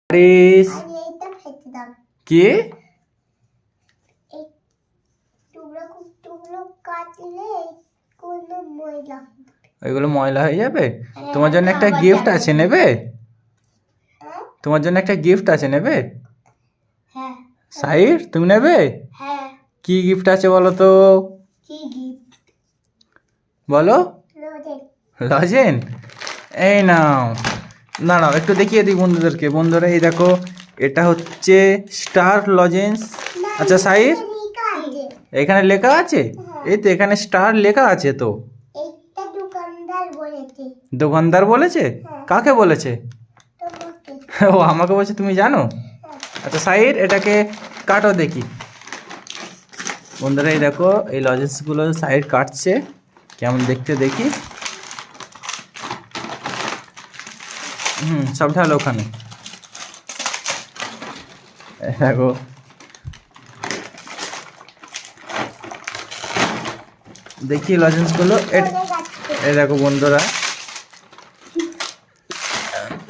আরিস কি ওইগুলো ময়লা হয়ে যাবে? তোমার জন্য একটা গিফট আছে, নেবে? তোমার জন্য একটা গিফট আছে, নেবে? সাইর, তুমি নেবে? কি গিফট আছে বলো তো? বলো। লজেন? এই নাও। না না, একটু দেখিয়ে দিই বন্ধুদেরকে। বন্ধুরা এই দেখো, এটা হচ্ছে স্টার লজেন্স। আচ্ছা সাইর, এখানে লেখা আছে? এই তো এখানে স্টার লেখা আছে তো। দোকানদার বলেছে? কাকে বলেছে? ও আমাকে বলছে, তুমি জানো? আচ্ছা সাইর, এটাকে কাটো দেখি। বন্ধুরা এই দেখো, এই লজেন্সগুলো সাইড কাটছে, কেমন দেখতে দেখি। সব ঢালো ওখানে। দেখো দেখি লজেন্সগুলো। এই দেখো বন্ধুরা,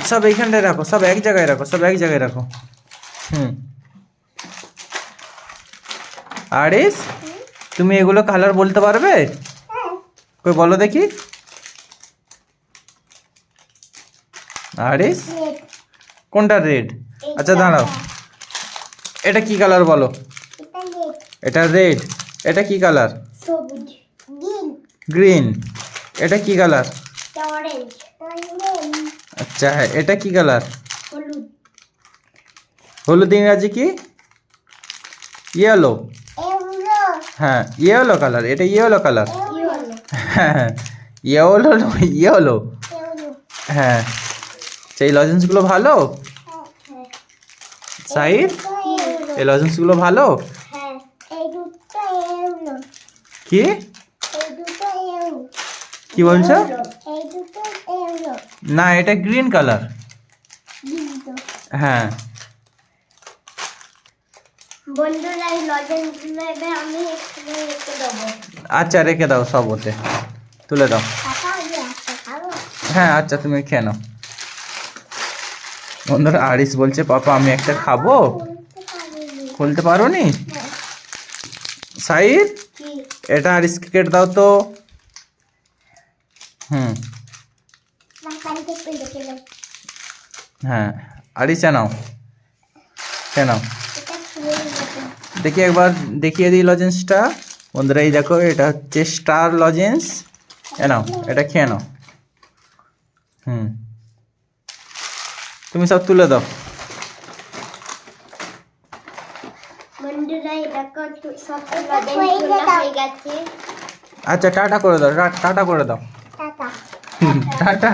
সব এইখানটায় রাখো, সব এক জায়গায় রাখো, সব এক জায়গায় রাখো। আরিস, তুমি এগুলো কালার বলতে পারবে? কই বলো দেখি। আরিস, কোনটা রেড? আচ্ছা দাঁড়াও, এটা কি কালার বলো? এটা রেড। এটা কি কালার? গ্রিন। এটা কি কালার? আচ্ছা, এটা কি কালার? হলুদ ইংরাজি কি? ইয়েলো। হ্যাঁ, ইয়েলো কালার। এটা ইয়েলো কালার। হ্যাঁ, ইয়েলো ইয়েলো। হ্যাঁ, সেই লজেন্সগুলো ভালো? সাইড, এই লজেন্সগুলো ভালো? কি কি বলছো? না, এটা গ্রিন কালার। হ্যাঁ আচ্ছা, রেখে দাও, সব ওতে তুলে দাও। হ্যাঁ আচ্ছা, তুমি খেয়ে নাও। বন্ধুরা আরিস বলছে, পাপা আমি একটা খাবো। খুলতে পারো নি? সাইদ, এটা আরিসকে কেটে দাও তো। হ্যাঁ, আরিস নাও, খেয়ে নাও। দেখি একবার দেখিয়ে দিই লজেন্সটা। বন্ধুরা এই দেখো, এটা হচ্ছে স্টার লজেন্স। নাও, এটা খেয়ে নাও। তুমি সব তুলে দাও। আচ্ছা টাটা করে দাও, টাটা করে দাও। টাটা।